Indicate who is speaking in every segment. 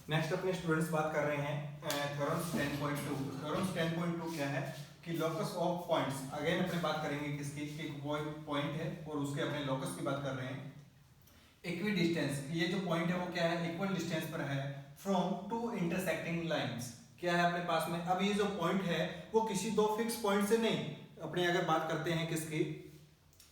Speaker 1: Next अपने students बात कर रहे हैं थ्योरम्स 10.2। थ्योरम्स 10.2 क्या है कि लोकस ऑफ पॉइंट्स। अगेन अपने बात करेंगे किसकी, एक पॉइंट है और उसके अपने लोकस की बात कर रहे हैं। इक्वी डिस्टेंस, ये जो पॉइंट है वो क्या है, इक्वल डिस्टेंस पर है फ्रॉम टू इंटरसेक्टिंग लाइंस। क्या है अपने पास में, अब ये जो पॉइंट है वो किसी दो फिक्स पॉइंट से नहीं, अपने अगर बात करते हैं किसकी,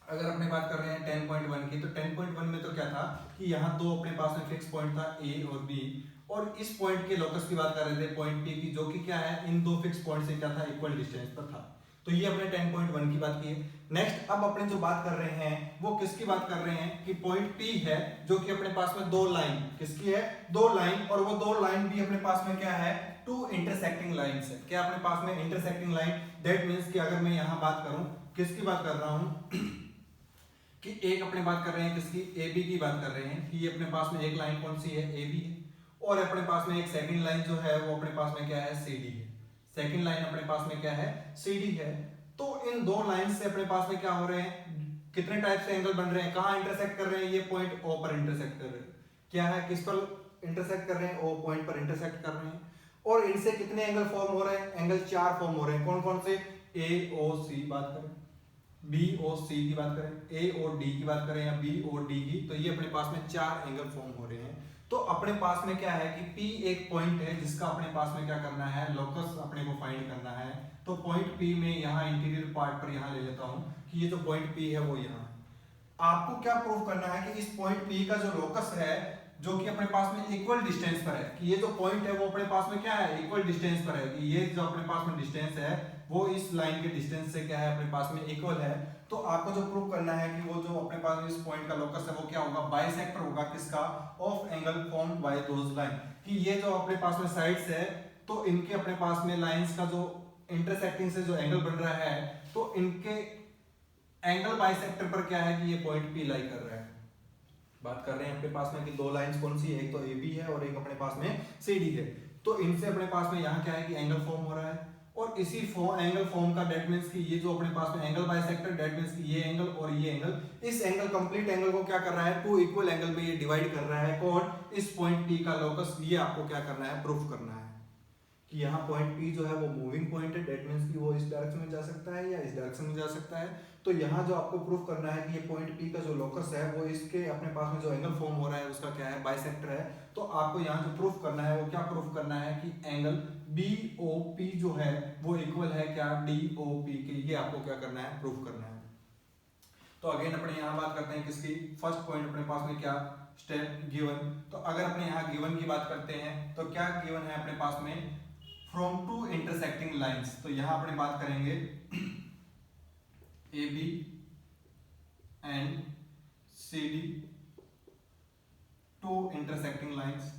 Speaker 1: अगर अपने बात कर रहे हैं 10.1 की, तो 10.1 में तो क्या था कि यहाँ दो अपने पास में फिक्स पॉइंट था ए और बी, और इस पॉइंट के लोकस की बात कर रहे थे पॉइंट पी की, जो कि क्या है इन दो फिक्स पॉइंट से क्या था, इक्वल डिस्टेंस पर था। तो ये अपने 10.1 की बात की है। नेक्स्ट अब अपने जो बात कर रहे हैं वो किसकी बात कर रहे हैं कि पॉइंट पी है, जो कि अपने पास में दो लाइन, किसकी है, दो लाइन, और वो दो लाइन भी अपने पास में क्या है, टू इंटरसेक्टिंग लाइंस है। क्या अपने पास में इंटरसेक्टिंग लाइन, दैट मींस कि अगर मैं यहां बात करूं, किसकी बात कर रहा हूं कि एक अपने बात कर रहे हैं किसकी, ए बी की बात कर रहे हैं कि ये अपने पास में एक लाइन कौन सी है, ए बी है, और अपने पास में एक सेकंड लाइन जो है वो अपने पास में क्या है, सी डी है। सेकंड लाइन अपने पास में क्या है, सी डी है। तो इन दो लाइन से अपने पास में क्या हो रहे हैं, कितने टाइप से एंगल बन रहे हैं, कहां इंटरसेक्ट कर रहे हैं, ये पॉइंट ओ पर इंटरसेक्ट कर रहे हैं। क्या है, किस पर इंटरसेक्ट कर रहे हैं, ओ पॉइंट पर इंटरसेक्ट कर रहे हैं। और इनसे कितने एंगल फॉर्म हो रहे हैं, एंगल चार फॉर्म हो रहे हैं। कौन कौन से, ए ओ सी बात करें, बी और सी की बात करें, ए और डी की बात करें, या बी और डी की, तो ये अपने पास में चार एंगल फॉर्म हो रहे हैं। तो अपने पास में क्या है कि P एक पॉइंट है जिसका अपने पास में क्या करना है, लोकस अपने को फाइंड करना है। तो पॉइंट P में यहाँ इंटीरियर पार्ट पर यहाँ ले लेता हूँ कि ये जो पॉइंट P है वो यहाँ है। आपको क्या प्रूव करना है कि इस पॉइंट P का जो लोकस है, जो कि अपने पास में इक्वल डिस्टेंस पर है, कि ये जो पॉइंट है वो अपने पास में क्या है, इक्वल डिस्टेंस पर है, कि ये जो अपने पास में डिस्टेंस है वो इस लाइन के डिस्टेंस से क्या है, अपने पास में इक्वल है। तो आपको जो प्रूव करना है कि वो जो अपने पास इस पॉइंट का लोकस है वो क्या होगा, बाइसेक्टर होगा किसका, of angle formed by those line, कि ये जो अपने पास में साइड्स है तो इनके अपने पास में लाइंस का जो इंटरसेक्टिंग से जो एंगल बन रहा है, तो इनके एंगल बाइसेक्टर पर क्या है कि ये पॉइंट पी लाई कर रहा है। बात कर रहे हैं अपने पास में कि दो लाइंस कौन सी है, एक तो ए बी है और एक अपने पास में सी डी है। तो इनसे अपने पास में यहाँ क्या है कि एंगल फॉर्म हो रहा है, और इसी एंगल फॉर्म का डेट मींस कि ये जो अपने पास में एंगल बाइसेक्टर, डेट मींस कि ये एंगल और ये एंगल, इस एंगल कंप्लीट एंगल को क्या कर रहा है, टू इक्वल एंगल में ये डिवाइड कर रहा है। कौन, इस पॉइंट पी का लोकस, ये आपको क्या करना है, प्रूफ करना है कि यहाँ पॉइंट P जो है वो मूविंग पॉइंट है, डेट मींस कि वो इस डायरेक्शन में जा सकता है या इस डायरेक्शन में जा सकता है। तो यहाँ जो आपको प्रूफ करना है कि ये पॉइंट P का जो लोकस है वो इसके अपने पास में जो एंगल फॉर्म हो रहा है उसका क्या है, बाइसेक्टर है। तो आपको यहाँ जो प्रूफ करना है वो क्या प्रूफ करना है कि एंगल BOP जो है वो इक्वल है क्या, DOP के, ये आपको क्या करना है, प्रूफ करना है। तो अगेन अपने यहाँ बात करते हैं किसकी, फर्स्ट पॉइंट अपने पास में क्या, स्टेप गिवन। तो अगर अपने यहाँ गिवन की बात करते हैं तो क्या गिवन है अपने पास में, फ्रॉम टू इंटरसेक्टिंग लाइंस। तो यहां अपने बात करेंगे A B and C D, two intersecting lines.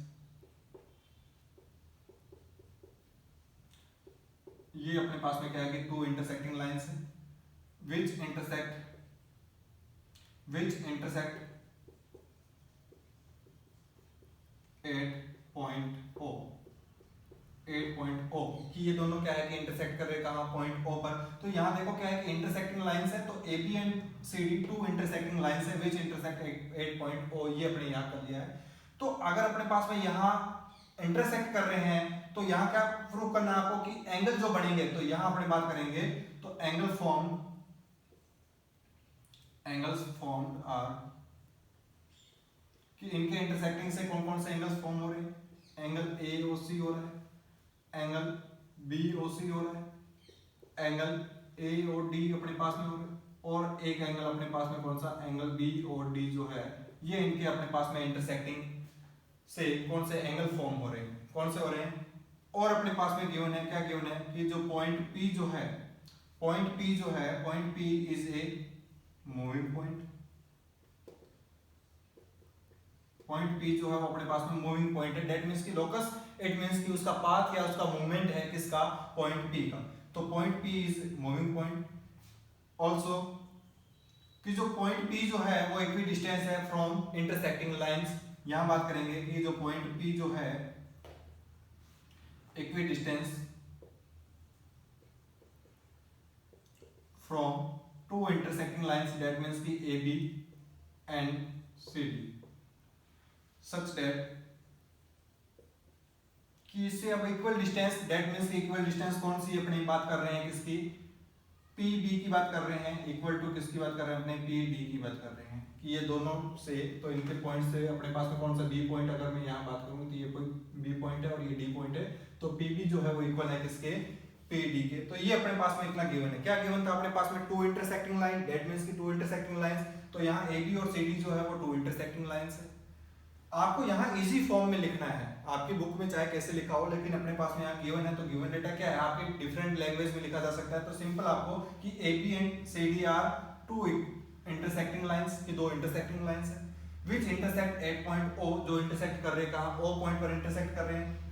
Speaker 1: ये अपने पास में क्या है कि टू इंटरसेक्टिंग लाइंस है, which intersect at point O, कि ये दोनों क्या है कि इंटरसेक्ट कर रहे हैं कहां, पॉइंट O पर। तो यहां देखो क्या है कि इंटरसेक्टिंग लाइंस है, तो AB and CD two intersecting lines है which intersect at point O, ये अपने यहां कर लिया है। तो अगर अपने पास में यहां इंटरसेक्ट कर रहे हैं तो यहां क्या प्रूव करना है आपको कि एंगल जो बनेंगे, तो यहां अपने बात करेंगे तो एंगल्स फॉर्म्ड आर, कि इनके इंटरसेक्टिंग से कौन कौन से एंगल्स फॉर्म हो रहे हैं, एंगल AOC हो रहा है, एंगल BOC हो रहा है, एंगल AOD अपने पास में हो रहा है, और एक एंगल अपने पास में कौन सा, एंगल BOD जो है, ये इनके अपने पास में इंटरसेक्टिंग से कौन से एंगल फॉर्म हो रहे हैं, कौन से हो रहे हैं। और अपने पास में गिवन है, क्या गिवन है कि जो पॉइंट P जो है, point P is a moving point. Point P जो है वो अपने पास में मूविंग पॉइंट है, दैट मींस कि लोकस, इट मींस कि उसका पाथ या उसका मूवमेंट है किसका, पॉइंट P का। तो point P is moving point. Also कि जो पॉइंट P जो है वो इक्वी डिस्टेंस है फ्रॉम इंटरसेक्टिंग लाइंस। यहां बात करेंगे कि जो पॉइंट P जो है equidistance from two intersecting lines, that means कि AB and CD, such that कि इससे अब equal distance, that means equal distance कौन सी अपनी बात कर रहे हैं, किसकी, पी बी की बात कर रहे हैं, इक्वल टू किसकी बात कर रहे हैं, अपने पी डी की बात कर रहे हैं कि ये दोनों से, तो इनके पॉइंट से अपने पास में कौन सा बी पॉइंट, अगर मैं यहाँ बात करूँ तो ये कोई बी पॉइंट है और ये डी पॉइंट है, तो पी बी जो है वो इक्वल है किसके, पी डी के। तो ये अपने पास में इतना गिवन है। क्या गिवन था अपने पास में, two intersecting line, that means की टू इंटरसेक्टिंग लाइंस, तो यहाँ ए बी और सी डी जो है वो टू इंटरसेक्टिंग लाइंस है। आपको यहाँ इजी फॉर्म में लिखना है, आपकी बुक में चाहे कैसे लिखा हो, लेकिन अपने पास में यहाँ गिवन है, तो गिवन डेटा क्या है, आपके डिफरेंट लैंग्वेज में लिखा जा सकता है। तो सिंपल आपको कि AP and CD are two intersecting lines, की दो इंटरसेक्टिंग लाइंस है, which intersect at point O, जो इंटरसेक्ट कर रहे हैं कहाँ, O पॉइंट पर इंटरसेक्ट कर रहे हैं।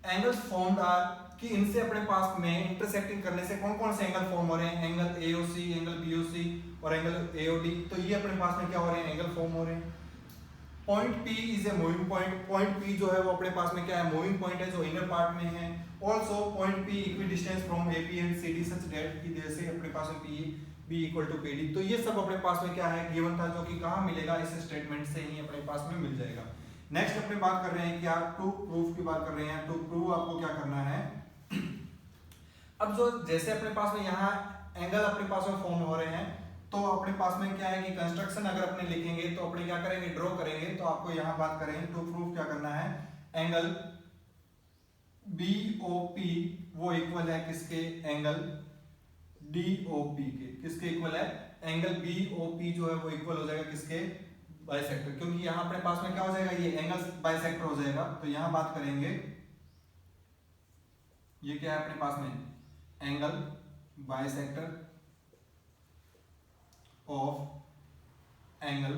Speaker 1: एंगल्स फॉर्म्ड आर, कि इनसे अपने पास में इंटरसेक्टिंग करने से कौन कौन से एंगल फॉर्म हो रहे हैं, एंगल AOC, एंगल BOC और एंगल AOD। तो ये अपने पास में क्या हो रहे हैं, एंगल फॉर्म हो रहे हैं। Point P is a moving point, point P जो है वो अपने पास में क्या है, मूविंग पॉइंट है जो इनर पार्ट में है। Also point P equi distance from AP and CD such that की देर से अपने पास में PB इक्वल टू PD। तो ये सब अपने पास में क्या है, गिवन था, जो कि कहाँ मिलेगा, इस स्टेटमेंट से ही अपने पास में मिल जाएगा। नेक्स्ट अपने बात कर रहे हैं कि आप टू प्रूफ की बात कर रहे हैं। टू प्रूव आपको क्या करना है, अब जो जैसे अपने पास में यहाँ एंगल अपने पास में फॉर्म हो रहे हैं, तो अपने पास में क्या है कि कंस्ट्रक्शन अगर अपने लिखेंगे तो अपने क्या करेंगे, ड्रॉ करेंगे। तो आपको यहाँ बात करेंगे टू प्रूफ क्या करना है, एंगल BOP वो इक्वल है किसके, एंगल DOP के, किसके इक्वल है, एंगल BOP जो है वो इक्वल हो जाएगा किसके, बाइसेक्टर, क्योंकि यहाँ अपने पास में क्या हो जाएगा, ये एंगल बाइसेक्टर हो जाएगा। तो यहाँ बात करेंगे, ये क्या है अपने पास में, angle bisector of angle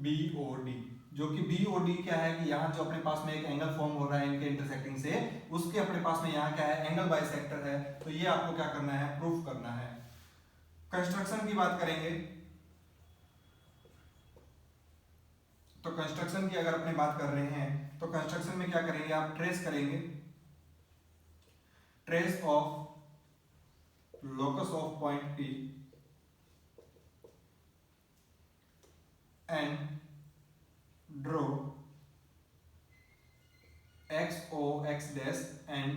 Speaker 1: BOD, जो कि BOD क्या है कि यहाँ जो अपने पास में एक एंगल फॉर्म हो रहा है इनके इंटरसेक्टिंग से, उसके अपने पास में यहाँ क्या है, एंगल बाइसेक्टर है। तो ये आपको क्या करना है, प्रूफ करना है। कंस्ट्रक्शन की बात करेंगे, तो कंस्ट्रक्शन की अगर अपने बात कर रहे हैं तो कंस्ट्रक्शन में क्या करेंगे, आप ट्रेस करेंगे, trace of locus of point P and draw XO X dash and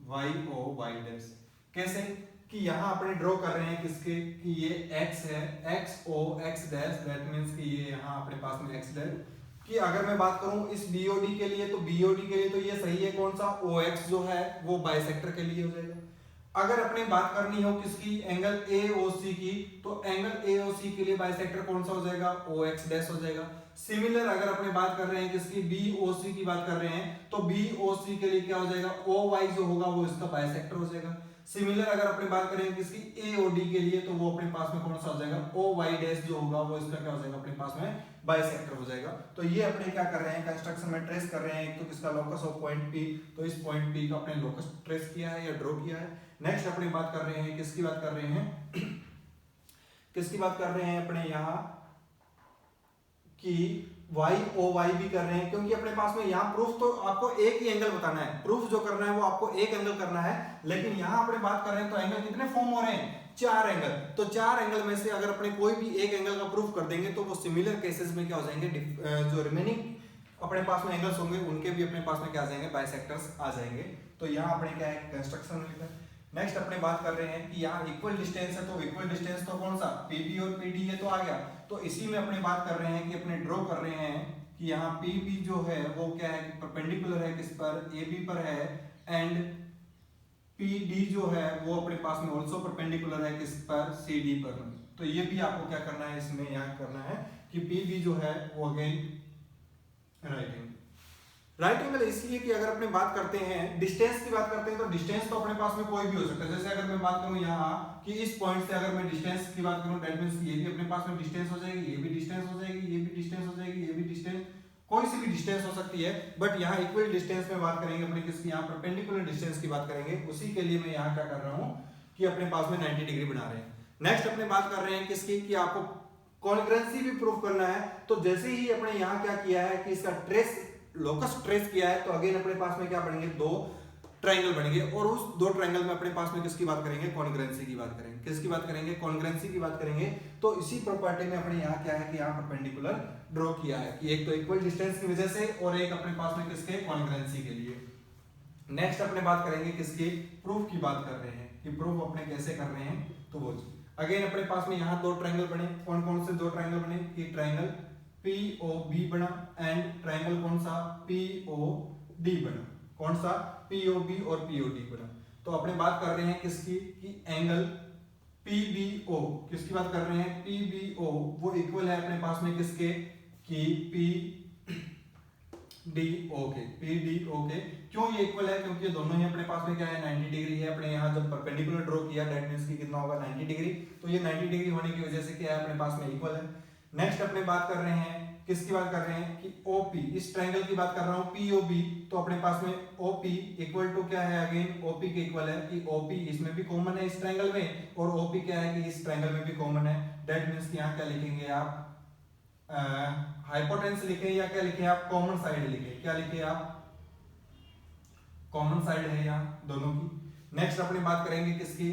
Speaker 1: YO Y dash। कैसे कि यहाँ अपने ड्रॉ कर रहे हैं किसके, कि ये X है, XO X dash, that means कि ये यहाँ अपने पास में X dash, कि अगर मैं बात करूं इस BOD के लिए, तो BOD के लिए तो ये सही है, कौन सा, OX जो है वो बाइसेक्टर के लिए हो जाएगा। अगर अपने बात करनी हो किसकी, एंगल AOC की, तो एंगल AOC के लिए बाइसेक्टर कौन सा हो जाएगा, OX डैश हो जाएगा। सिमिलर अगर अपने बात कर रहे हैं किसकी, BOC की बात कर रहे हैं, तो BOC के लिए क्या हो जाएगा, OY जो होगा वो इसका बाइसेक्टर हो जाएगा। सिमिलर अगर अपने बात करें किसकी, AOD के लिए, तो वो अपने पास में कौन सा हो जाएगा, OY डैश जो होगा वो इसका क्या हो जाएगा, अपने पास में बाइसेक्टर हो जाएगा। तो ये अपने क्या कर रहे हैं, कंस्ट्रक्शन में ट्रेस कर रहे हैं, एक तो किसका, लोकस ऑफ पॉइंट P, तो इस पॉइंट P का अपने लोकस ट्रेस किया है या ड्रॉ किया है। नेक्स्ट अपनी बात कर रहे हैं, किसकी बात कर रहे हैं, किसकी बात कर रहे हैं अपने यहाँ कि YOY भी कर रहे हैं, क्योंकि अपने पास में यहाँ प्रूफ तो आपको एक ही एंगल बताना है, प्रूफ जो करना है वो आपको एक एंगल करना है, लेकिन यहाँ अपने बात कर रहे हैं तो एंगल कितने फॉर्म हो रहे हैं, 4 एंगल। तो 4 एंगल में से अगर अपने कोई भी एक एंगल का प्रूफ कर देंगे तो वो सिमिलर केसेस में क्या हो जाएंगे, जो रिमेनिंग अपने पास में एंगल्स होंगे उनके भी अपने पास में क्या आ जाएंगे, बाइसेक्टर्स आ जाएंगे। तो यहाँ अपने क्या है, कंस्ट्रक्शन लिखा है। नेक्स्ट अपने बात कर रहे हैं कि यहाँ इक्वल डिस्टेंस है, तो इक्वल डिस्टेंस तो कौन सा, PB और PD ये तो आ गया। तो इसी में अपने बात कर रहे हैं कि अपने ड्रॉ कर रहे हैं कि यहाँ PB जो है वो क्या है, परपेंडिकुलर है किस पर, AB पर है, एंड PD जो है वो अपने पास में ऑल्सो परपेंडिकुलर है किस पर, CD पर। तो ये भी आपको क्या करना है, इसमें यहाँ करना है कि PB जो है वो अगेन राइट एंगल इसलिए कि अगर अपने बात करते हैं डिस्टेंस की बात करते हैं, तो डिस्टेंस तो अपने पास में कोई भी हो सकता है। जैसे अगर मैं बात करूं यहाँ कि इस पॉइंट से अगर मैं डिस्टेंस की बात करूं, दैट मींस ये भी अपने पास में डिस्टेंस हो जाएगी, ये भी डिस्टेंस हो जाएगी, ये भी डिस्टेंस हो जाएगी, ये भी डिस्टेंस, कोई सी भी डिस्टेंस हो सकती है। बट यहाँ इक्वल डिस्टेंस में बात करेंगे अपने किसकी, यहाँ परपेंडिकुलर डिस्टेंस की बात करेंगे। उसी के लिए मैं यहाँ क्या कर रहा हूँ कि अपने पास में 90 डिग्री बना रहे हैं। नेक्स्ट अपने बात कर रहे हैं किसकी, कि आपको कॉन्ग्रुएंसी भी प्रूफ करना है। तो जैसे ही अपने यहाँ क्या किया है कि इसका ट्रेस, लोकस ट्रेस किया है, तो अगेन अपने पास में क्या पढ़ेंगे, 2 ट्रायंगल बनेंगे और उस दो ट्रायंगल में अपने पास में किसकी बात करेंगे, कॉन्ग्रुएंसी की बात करेंगे। किसकी बात करेंगे, कॉन्ग्रुएंसी की बात करेंगे। तो इसी प्रॉपर्टी में अपने यहाँ क्या है कि यहाँ परपेंडिकुलर ड्रॉ किया है कि एक तो इक्वल डिस्टेंस की वजह से और एक अपने पास में किसके, कॉन्ग्रुएंसी के लिए। नेक्स्ट अपने बात करेंगे किसकी, प्रूफ की बात कर रहे हैं कि प्रूफ अपने कैसे कर रहे हैं। तो वो अगेन अपने पास में यहाँ दो ट्रायंगल बने, कौन कौन से दो ट्रायंगल बने, कि ट्रायंगल POB बना एंड ट्रायंगल कौन सा, POD बना। कौन सा, POB और POD बना। तो अपने बात कर रहे हैं किसकी, कि एंगल PBO, किसकी बात कर रहे हैं, PBO वो इक्वल है अपने पास में किसके, कि PDO के, PDO के। क्यों ये इक्वल है, क्योंकि ये दोनों ही अपने पास में क्या है, 90 डिग्री है। अपने यहाँ जब परपेंडिकुलर ड्रॉ किया दैट मींस कि कितना होगा, 90 डिग्री। तो ये 90 डिग्री होने की वजह से क्या है, अपने पास में इक्वल है। नेक्स्ट अपने बात कर रहे हैं, किसकी बात कर रहे हैं, कि OP, इस ट्रायंगल की बात कर रहा हूं, POB। तो अपने पास में OP इक्वल टू क्या है, अगेन OP के इक्वल है कि OP इसमें भी कॉमन है इस ट्रायंगल में, और OP क्या है कि इस ट्रायंगल में भी कॉमन है। दैट मींस कि यहाँ क्या लिखेंगे आप, हाइपोटेन्यूस लिखे या क्या लिखे आप, कॉमन साइड लिखे। क्या लिखे आप, कॉमन साइड है यहाँ दोनों की। नेक्स्ट अपने बात करेंगे किसकी,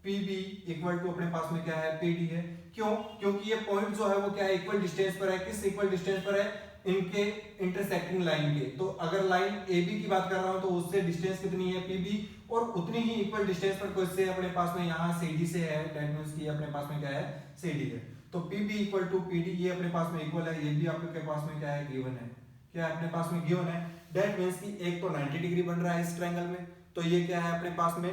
Speaker 1: PB इक्वल टू अपने पास में क्या है, PD है। क्यों, क्योंकि ये पॉइंट जो है वो क्या है, इक्वल डिस्टेंस पर है। किस इक्वल डिस्टेंस पर है, इनके इंटरसेक्टिंग लाइन के। तो अगर लाइन AB की बात कर रहा हूं तो उससे डिस्टेंस कितनी है, PB, और उतनी ही इक्वल डिस्टेंस पर किससे अपने पास में यहाँ CD से है। दैट मींस कि अपने पास में क्या है, CD है। तो PB इक्वल टू PD ये अपने पास में इक्वल है। ये भी आपके पास में क्या है, गिवन है। क्या है अपने पास में, गिवन है। दैट मींस कि एक तो 90 डिग्री बन रहा है इस ट्रायंगल में, तो ये क्या है अपने पास में,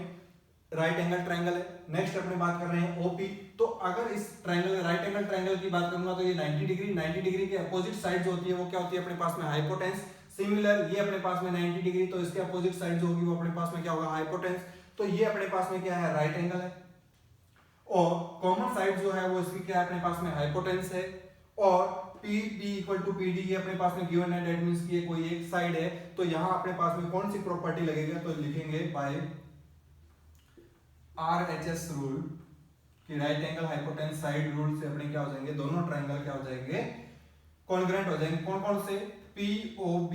Speaker 1: राइट एंगल ट्रायंगल है। नेक्स्ट अपने बात कर रहे हैं OP। तो अगर इस ट्रायंगल राइट एंगल ट्रायंगल की बात करूंगा तो ये 90 डिग्री के अपोजिट साइड जो होती है वो क्या होती है अपने पास में, हाइपोटेन्स। सिमिलर ये अपने पास में 90 डिग्री, तो इसके अपोजिट साइड जो होगी वो अपने पास में क्या होगा, हाइपोटेन्स। तो ये अपने पास में क्या है, राइट एंगल है। और कॉमन साइड जो है वो इसकी क्या है अपने पास में, हाइपोटेन्स है। और PB इक्वल टू PD ये अपने पास में गिवन है। दैट मींस कि ये कोई एक साइड है। तो यहां अपने पास में कौन सी प्रॉपर्टी लगेगा, तो लिखेंगे बाय RHS रूल कि राइट एंगल हाइपोटेन्स साइड रूल से अपने क्या हो जाएंगे, दोनों ट्रायंगल क्या हो जाएंगे, कॉन्ग्रुएंट हो जाएंगे। कौन कौन से, POB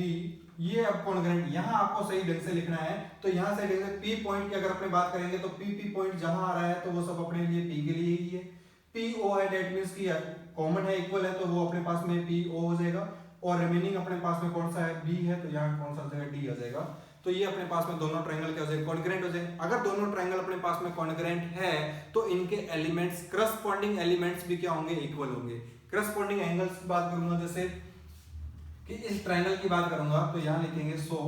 Speaker 1: ये अब कॉन्ग्रुएंट, यहां आपको सही ढंग से लिखना है। तो यहां से देखेंगे P पॉइंट की अगर अपने बात करेंगे तो PP पॉइंट जहां आ रहा है तो वो सब अपने लिए P के लिए ही है। PO है दैट मींस कि कॉमन है, इक्वल है, तो वो अपने पास में PO हो जाएगा। और रिमेनिंग अपने पास में कौन सा है, B है, तो यहाँ कौन सा हो जाएगा, D हो जाएगा। तो ये अपने पास में दोनों ट्रायंगल क्या हो जाएंगे, कॉन्ग्रुएंट हो जाएंगे। अगर दोनों ट्रायंगल अपने पास में कॉन्ग्रुएंट है तो इनके एलिमेंट्स, करस्पॉन्डिंग एलिमेंट्स भी क्या होंगे, इक्वल होंगे। करस्पॉन्डिंग एंगल्स की बात करूंगा, जैसे कि इस ट्रायंगल की बात करूंगा तो यहां लिखेंगे सो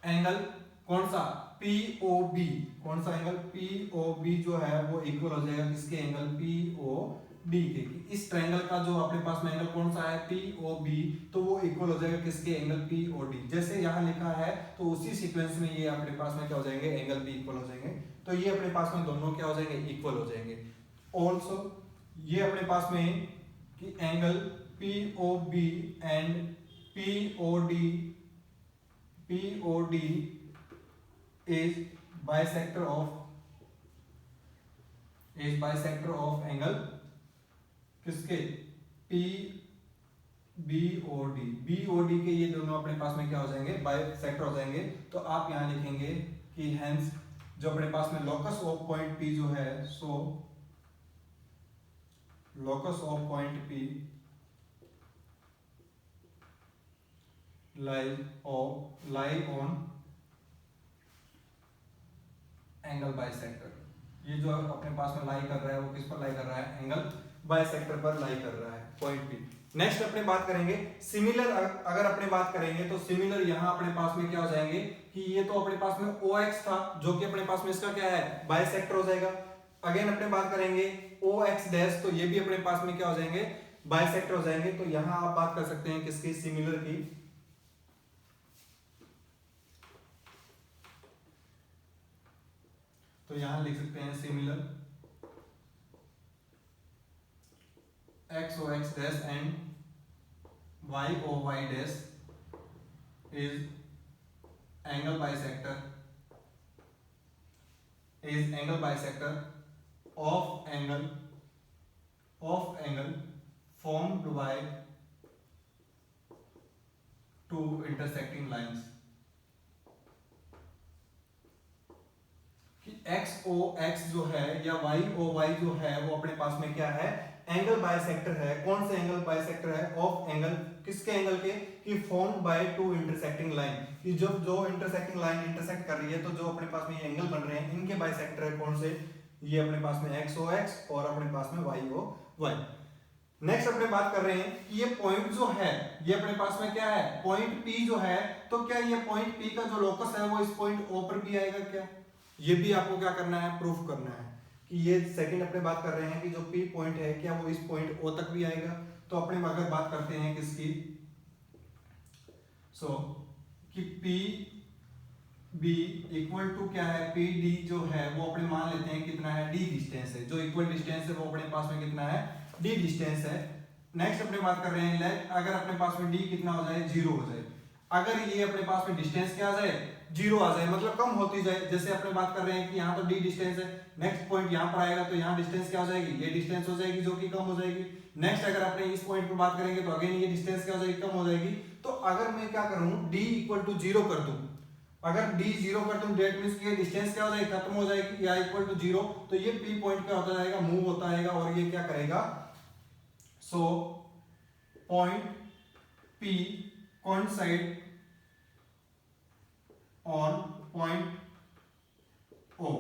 Speaker 1: एंगल कौन सा, POB, कौन सा एंगल, POB जो है वो इक्वल हो जाएगा किसके, एंगल POD के। इस ट्रायंगल का जो अपने पास में एंगल कौन सा है, POB, तो वो इक्वल हो जाएगा किसके, एंगल POD। जैसे यहां लिखा है तो उसी सीक्वेंस में ये अपने पास में क्या हो जाएंगे, एंगल भी इक्वल हो जाएंगे। तो ये अपने पास में दोनों क्या हो जाएंगे, इक्वल हो जाएंगे। ऑल्सो ये अपने पास में कि angle POB and POD is bisector of angle किसके, BOD के। ये दोनों अपने पास में क्या हो जाएंगे, बाइसेक्टर हो जाएंगे। तो आप यहां लिखेंगे कि हेंस जो अपने पास में लोकस ऑफ पॉइंट P जो है, so locus of point P lie on angle bisector. ये जो अपने पास में लाई कर रहा है वो किस पर लाई कर रहा है, एंगल बाइसेक्टर पर लाई कर रहा है, पॉइंट P। नेक्स्ट अपने बात करेंगे सिमिलर। अगर अपने बात करेंगे तो सिमिलर यहां अपने पास में क्या हो जाएंगे कि ये तो अपने पास में OX था जो कि अपने पास में इसका क्या है, बाइसेक्टर हो जाएगा। अगेन अपने बात करेंगे OX डैश, तो ये भी अपने पास में क्या हो जाएंगे, बाइसेक्टर हो जाएंगे। तो यहां आप बात कर सकते हैं किसकी, सिमिलर की। तो यहां लिख सकते हैं similar XOX dash and YOY dash is angle bisector of angle formed by two intersecting lines X O X जो है या वाई ओ वाई जो है वो अपने पास में क्या है, एंगल बाइसेक्टर है। कौन से एंगल बाइसेक्टर है, ऑफ एंगल, किसके एंगल के, कि formed by two intersecting line, कि जब जो इंटरसेक्टिंग लाइन इंटरसेक्ट कर रही है तो जो अपने पास में ये एंगल बन रहे हैं इनके बाइसेक्टर है कौन से, ये अपने पास में एक्स ओ एक्स और अपने पास में वाई ओ वाई। नेक्स्ट अपने बात कर रहे हैं कि ये पॉइंट जो है ये अपने पास में क्या है, पॉइंट P जो है, तो क्या ये पॉइंट P का जो लोकस है वो इस पॉइंट O पर भी आएगा क्या, ये भी आपको क्या करना है, प्रूफ करना है कि ये सेकंड अपने बात कर रहे हैं कि जो P पॉइंट है क्या वो इस पॉइंट O तक भी आएगा। तो अपने अगर बात करते हैं किसकी, कि P B इक्वल टू क्या है, PD जो है वो अपने मान लेते हैं कितना है, D डिस्टेंस है, जो इक्वल डिस्टेंस है वो अपने पास में कितना है, D डिस्टेंस है। नेक्स्ट अपने बात कर रहे हैं लेट अगर अपने पास में D कितना हो जाए, 0 हो जाए, अगर ये अपने पास में डिस्टेंस क्या आ जाए, 0 आ जाए, मतलब कम होती जाए। जैसे अपने बात कर रहे हैं कि यहाँ तो D डिस्टेंस है, नेक्स्ट पॉइंट यहाँ पर आएगा तो यहाँ डिस्टेंस क्या हो जाएगी, ये डिस्टेंस हो जाएगी जो कि कम हो जाएगी। नेक्स्ट अगर अपने इस पॉइंट पर बात करेंगे तो अगेन ये डिस्टेंस क्या हो जाएगी, कम हो जाएगी। तो अगर मैं क्या करूँ, D इक्वल टू 0 कर दूं, अगर D 0 कर दूं डेट मींस कि ये डिस्टेंस क्या हो जाएगी, खत्म हो जाएगी, या इक्वल टू 0, तो ये P पॉइंट क्या होता जाएगा, मूव होता जाएगा और ये क्या करेगा, so point P coincide on point O,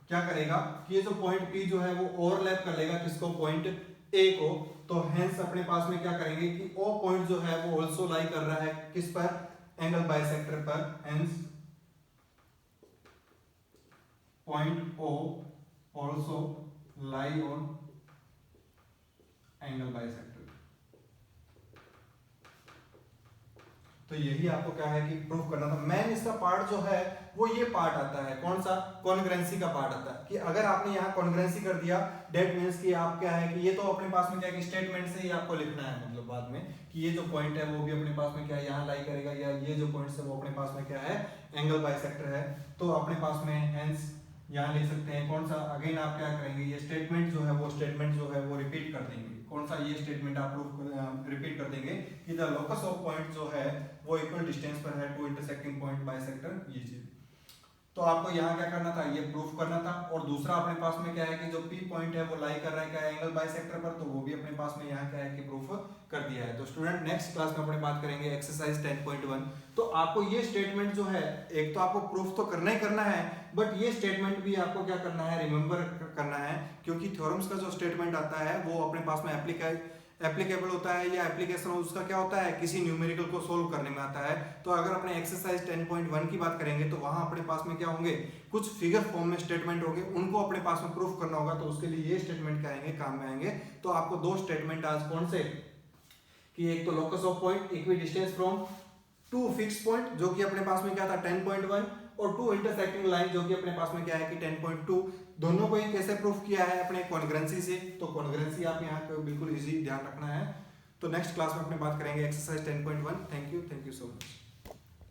Speaker 1: क्या करेगा कि ये जो पॉइंट P जो है वो ओवरलैप कर लेगा किसको, पॉइंट A को। तो हेंस अपने पास में क्या करेंगे कि O पॉइंट जो है वो आल्सो लाई कर रहा है किस पर, एंगल बाइसेक्टर पर, hence point O also lie on angle bisector। तो यही आपको क्या है कि प्रूफ करना था। मेन इसका पार्ट जो है वो ये पार्ट आता है, कौन सा, कॉन्ग्रुएंसी का पार्ट आता है, कि अगर आपने यहाँ कॉन्ग्रुएंसी कर दिया डेट मींस कि आप क्या है कि ये तो अपने पास में क्या है कि स्टेटमेंट से ही आपको लिखना है, मतलब बाद में कि ये जो पॉइंट है वो भी अपने पास में क्या है यहाँ लाई करेगा, या ये जो पॉइंट है वो अपने पास में क्या है, एंगल बाइसेक्टर है। तो अपने पास में हेंस यहाँ लिख सकते हैं कौन सा, अगेन आप क्या करेंगे, ये स्टेटमेंट जो है वो स्टेटमेंट जो है वो रिपीट कर देंगे, कौन सा, ये स्टेटमेंट आप रिपीट कर देंगे कि द लोकस ऑफ पॉइंट जो है वो इक्वल डिस्टेंस पर है टू इंटरसेक्टिंग पॉइंट बाइसेक्टर, ये चीज। तो आपको यहाँ क्या करना था, ये प्रूफ करना था। और दूसरा अपने पास में क्या है कि जो P पॉइंट है वो लाई कर रहा है क्या, एंगल बाइसेक्टर पर, तो वो भी अपने पास में यहाँ क्या है कि प्रूफ कर दिया है। तो स्टूडेंट नेक्स्ट क्लास में अपने बात करेंगे एक्सरसाइज 10.1। तो आपको ये स्टेटमेंट जो है, एक तो आपको प्रूफ तो करना ही करना है, बट ये स्टेटमेंट भी आपको क्या करना है, रिमेंबर करना है, क्योंकि थ्योरम्स का जो स्टेटमेंट आता है वो अपने पास में एप्लीकेबल होता है, या एप्लीकेशन उसका क्या होता है, किसी न्यूमेरिकल को सोल्व करने में आता है। तो अगर अपने एक्सरसाइज 10.1 की बात करेंगे तो वहां अपने पास में क्या होंगे, कुछ फिगर फॉर्म में स्टेटमेंट होंगे, उनको अपने पास में प्रूफ करना होगा। तो उसके लिए ये स्टेटमेंट क्या आएंगे, काम में आएंगे। तो आपको दो स्टेटमेंट आज कौन से, कि एक तो locus of point equidistance from two fix point जो कि अपने पास में क्या था 10.1, और टू इंटरसेक्टिंग लाइन जो कि अपने पास में क्या है कि 10.2, दोनों को ही कैसे प्रूफ किया है, अपने कॉन्ग्रुएंसी से। तो कॉन्ग्रुएंसी आप यहाँ पे बिल्कुल इजी ध्यान रखना है। तो नेक्स्ट क्लास में अपने बात करेंगे exercise 10.1। Thank you so much.